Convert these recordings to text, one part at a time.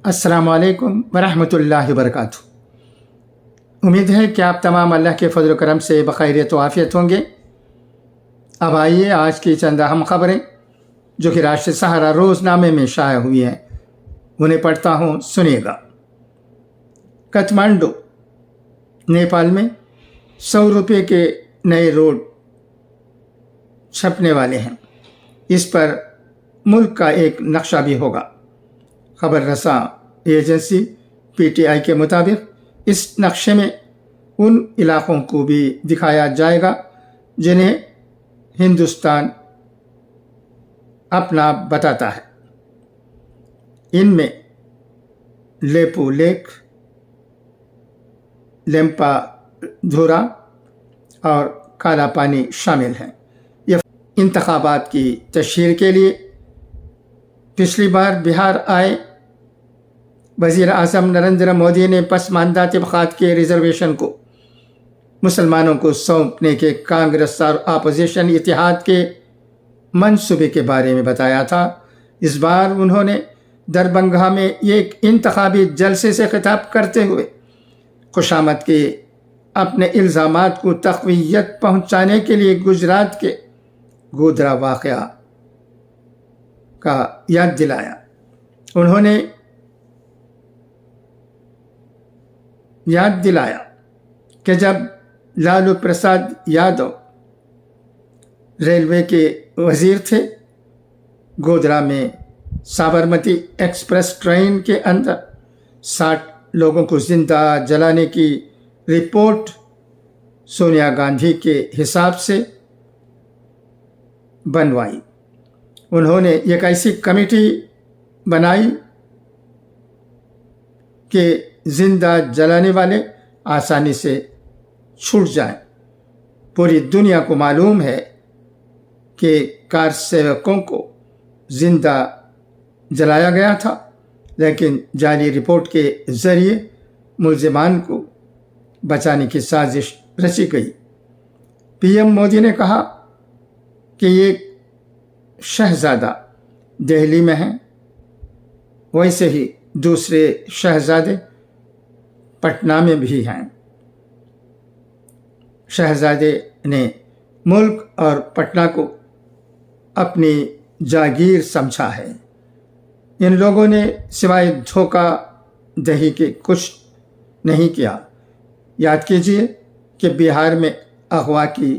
अस्सलाम वालेकुम वरहमतुल्लाहि वबरकातुहू। उम्मीद है कि आप तमाम अल्लाह के फजल करम से बखैरियत व आफियत होंगे। अब आइए आज की चंद अहम खबरें जो कि राष्ट्रीय सहारा रोज़नामे में शाया हुई हैं उन्हें पढ़ता हूँ, सुनिएगा। काठमांडू नेपाल में 100 रुपये के नए रोड छपने वाले हैं। इस पर मुल्क का एक नक्शा भी होगा। खबर रसा एजेंसी पीटीआई के मुताबिक इस नक्शे में उन इलाक़ों को भी दिखाया जाएगा जिन्हें हिंदुस्तान अपना बताता है। इनमें लेपू लेक, लेम्पा धुरा और काला पानी शामिल हैं। यह इंतखाबात की तशहीर के लिए पिछली बार बिहार आए वज़ीर आज़म नरेंद्र मोदी ने पसमानदा तबक़ात के रिजर्वेशन को मुसलमानों को सौंपने के कांग्रेस और अपोजिशन इत्तेहाद के मंसूबे के बारे में बताया था। इस बार उन्होंने दरभंगा में एक इंतखाबी जलसे से खिताब करते हुए खुशामद के अपने इल्ज़ामात को तक़वियत पहुँचाने के लिए गुजरात के गोधरा वाक़या का याद दिलाया। उन्होंने याद दिलाया कि जब लालू प्रसाद यादव रेलवे के वज़ीर थे, गोधरा में साबरमती एक्सप्रेस ट्रेन के अंदर 60 लोगों को जिंदा जलाने की रिपोर्ट सोनिया गांधी के हिसाब से बनवाई। उन्होंने एक ऐसी कमेटी बनाई कि जिंदा जलाने वाले आसानी से छूट जाएं। पूरी दुनिया को मालूम है कि कार सेवकों को जिंदा जलाया गया था, लेकिन जाली रिपोर्ट के ज़रिए मुल्ज़िमान को बचाने की साजिश रची गई। पीएम मोदी ने कहा कि ये शहज़ादा दिल्ली में हैं, वैसे ही दूसरे शहज़ादे पटना में भी हैं। शहज़ादे ने मुल्क और पटना को अपनी जागीर समझा है। इन लोगों ने सिवाय धोखा दही के कुछ नहीं किया। याद कीजिए कि बिहार में अगवा की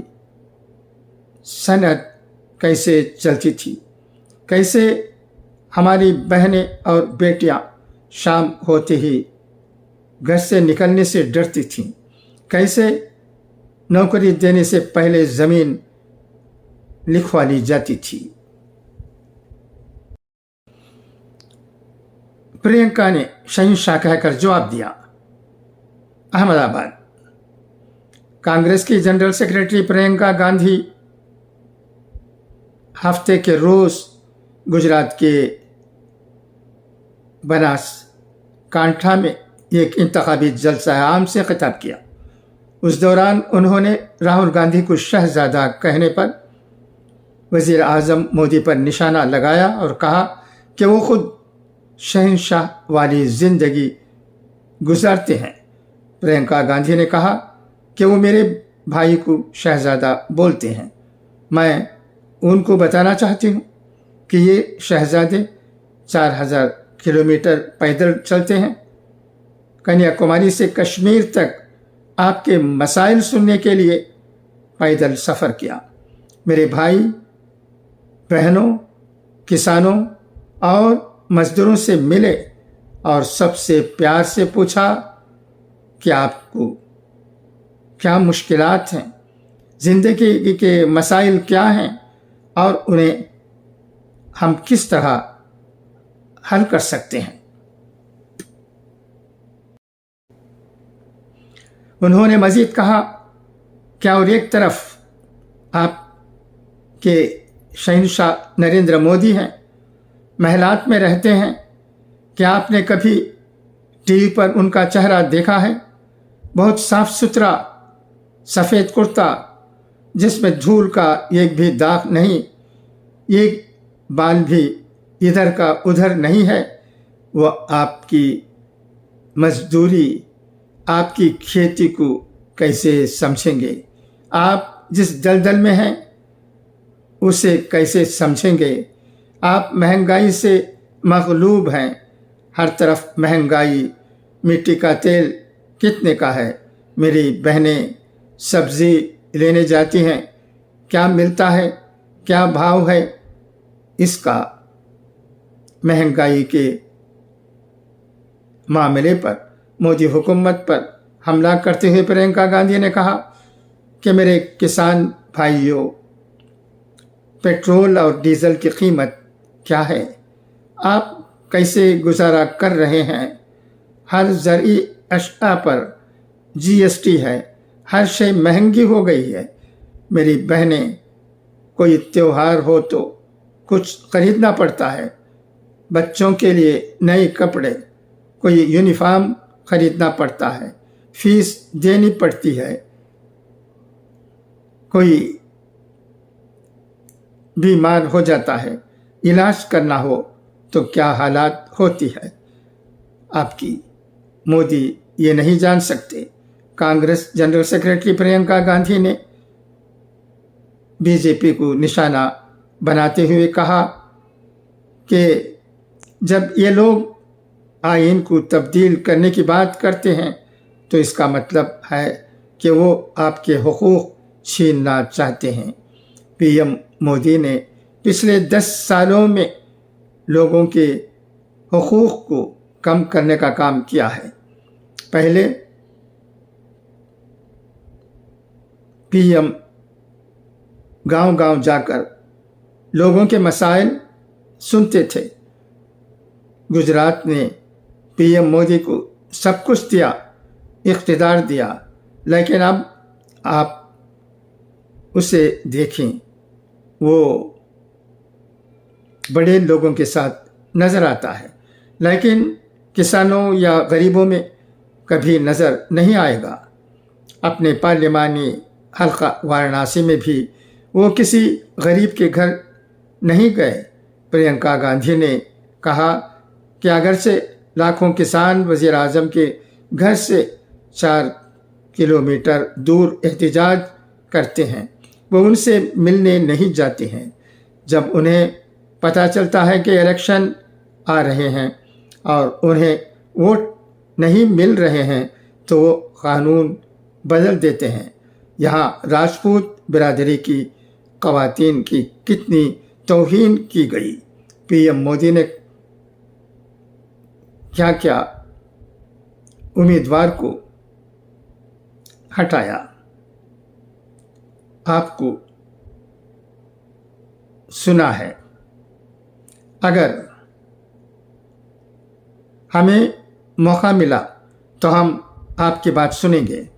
सनत कैसे चलती थी, कैसे हमारी बहनें और बेटियां शाम होते ही घर से निकलने से डरती थीं, कैसे नौकरी देने से पहले ज़मीन लिखवा ली जाती थी। प्रियंका ने शहंशाह कहकर जवाब दिया। अहमदाबाद कांग्रेस की जनरल सेक्रेटरी प्रियंका गांधी हफ्ते के रोज़ गुजरात के बनास कांठा में एक इंतखाबी जलसा आम से खिताब किया। उस दौरान उन्होंने राहुल गांधी को शहज़ादा कहने पर वज़ीर आज़म मोदी पर निशाना लगाया और कहा कि वो खुद शहंशाह वाली ज़िंदगी गुजारते हैं। प्रियंका गांधी ने कहा कि वो मेरे भाई को शहज़ादा बोलते हैं। मैं उनको बताना चाहती हूँ कि ये शहज़ादे 4000 किलोमीटर पैदल चलते हैं, कन्याकुमारी से कश्मीर तक आपके मसाइल सुनने के लिए पैदल सफ़र किया। मेरे भाई बहनों, किसानों और मज़दूरों से मिले और सबसे प्यार से पूछा कि आपको क्या मुश्किलात हैं, ज़िंदगी के मसाइल क्या हैं और उन्हें हम किस तरह हल कर सकते हैं। उन्होंने मज़ीद कहा कि और एक तरफ आपके शहंशाह नरेंद्र मोदी हैं, महलात में रहते हैं। क्या आपने कभी टीवी पर उनका चेहरा देखा है? बहुत साफ सुथरा सफ़ेद कुर्ता जिसमें धूल का एक भी दाग नहीं, एक बाल भी इधर का उधर नहीं है, وہ آپ کی मजदूरी, आपकी खेती को कैसे समझेंगे? आप जिस दलदल में हैं उसे कैसे समझेंगे? आप महंगाई से मगलूब हैं, हर तरफ महंगाई, मिट्टी का तेल कितने का है? मेरी बहनें सब्जी लेने जाती हैं, क्या मिलता है, क्या भाव है इसका? महंगाई के मामले पर मोदी हुकूमत पर हमला करते हुए प्रियंका गांधी ने कहा कि मेरे किसान भाइयों, पेट्रोल और डीजल की कीमत क्या है? आप कैसे गुजारा कर रहे हैं? हर ज़रई अशिया पर जीएसटी है, हर शय महंगी हो गई है। मेरी बहनें, कोई त्योहार हो तो कुछ खरीदना पड़ता है, बच्चों के लिए नए कपड़े, कोई यूनिफॉर्म खरीदना पड़ता है, फीस देनी पड़ती है, कोई बीमार हो जाता है, इलाज करना हो तो क्या हालात होती है आपकी। मोदी ये नहीं जान सकते। कांग्रेस जनरल सेक्रेटरी प्रियंका गांधी ने बीजेपी को निशाना बनाते हुए कहा कि जब ये लोग आइन को तब्दील करने की बात करते हैं तो इसका मतलब है कि वो आपके हुकूक छीनना चाहते हैं। पीएम मोदी ने पिछले 10 सालों में लोगों के हुकूक को कम करने का काम किया है। पहले पीएम गांव-गांव जाकर लोगों के मसाइल सुनते थे। गुजरात ने पीएम मोदी को सब कुछ दिया, इख्तिदार दिया, लेकिन अब आप उसे देखें, वो बड़े लोगों के साथ नज़र आता है, लेकिन किसानों या गरीबों में कभी नज़र नहीं आएगा। अपने पार्लिमानी हल्का वाराणसी में भी वो किसी गरीब के घर नहीं गए। प्रियंका गांधी ने कहा कि अगर से लाखों किसान वज़ीर आज़म के घर से 4 किलोमीटर दूर एहतिजाज करते हैं, वो उनसे मिलने नहीं जाते हैं। जब उन्हें पता चलता है कि इलेक्शन आ रहे हैं और उन्हें वोट नहीं मिल रहे हैं तो वो कानून बदल देते हैं। यहाँ राजपूत बिरादरी की ख़वातीन की कितनी तौहीन की गई। पीएम मोदी ने क्या क्या उम्मीदवार को हटाया, आपको सुना है। अगर हमें मौका मिला तो हम आपकी बात सुनेंगे,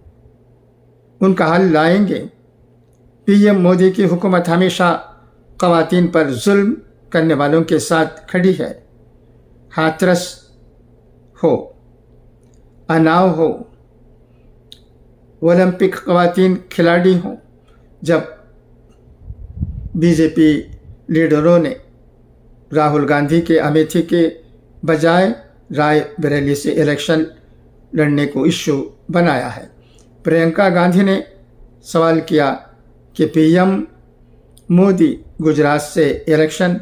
उनका हल लाएंगे। पीएम मोदी की हुकूमत हमेशा ख़वातीन पर जुल्म करने वालों के साथ खड़ी है। हाथरस हो, अनाव हो, ओलंपिक ख़वातीन खिलाड़ी हों, जब बीजेपी लीडरों ने राहुल गांधी के अमेठी के बजाय राय बरेली से इलेक्शन लड़ने को इश्यू बनाया है। प्रियंका गांधी ने सवाल किया कि पीएम मोदी गुजरात से इलेक्शन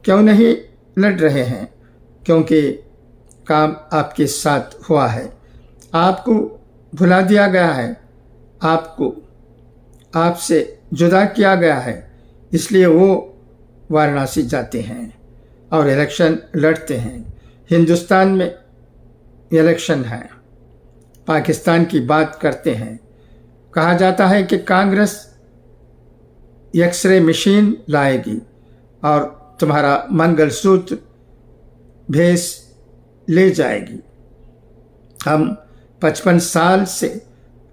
क्यों नहीं लड़ रहे हैं, क्योंकि काम आपके साथ हुआ है, आपको भुला दिया गया है, आपको आपसे जुदा किया गया है, इसलिए वो वाराणसी जाते हैं और इलेक्शन लड़ते हैं। हिंदुस्तान में इलेक्शन है, पाकिस्तान की बात करते हैं। कहा जाता है कि कांग्रेस एक्सरे मशीन लाएगी और तुम्हारा मंगलसूत्र भेज ले जाएगी। हम 55 साल से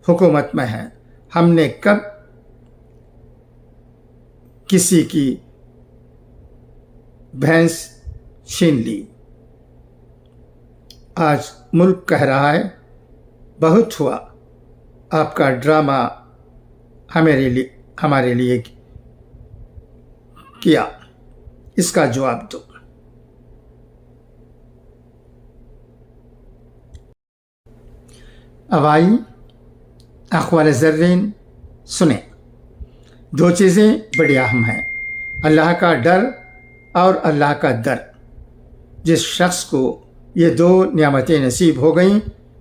हुकूमत में हैं, हमने कब किसी की भैंस छीन ली? आज मुल्क कह रहा है बहुत हुआ, आपका ड्रामा हमारे लिए किया, इसका जवाब दो। آوائی اقوال زرین سنیں، دو چیزیں بڑی اہم ہیں، اللہ کا ڈر اور اللہ کا در۔ جس شخص کو یہ دو نعمتیں نصیب ہو گئیں،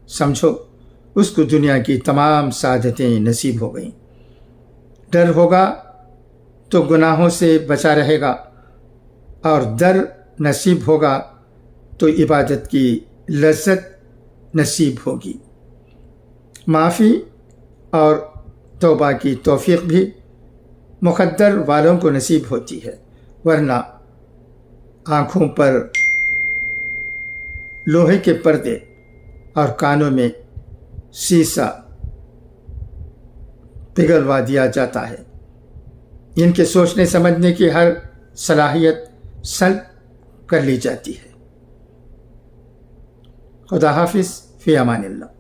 سمجھو اس کو دنیا کی تمام سعادتیں نصیب ہو گئیں۔ ڈر ہوگا تو گناہوں سے بچا رہے گا، اور در نصیب ہوگا تو عبادت کی لذت نصیب ہوگی۔ معافی اور توبہ کی توفیق بھی مقدر والوں کو نصیب ہوتی ہے، ورنہ آنکھوں پر لوہے کے پردے اور کانوں میں سیسا پگھلوا دیا جاتا ہے۔ ان کے سوچنے سمجھنے کی ہر صلاحیت سلب کر لی جاتی ہے۔ خدا حافظ، فی امان اللہ۔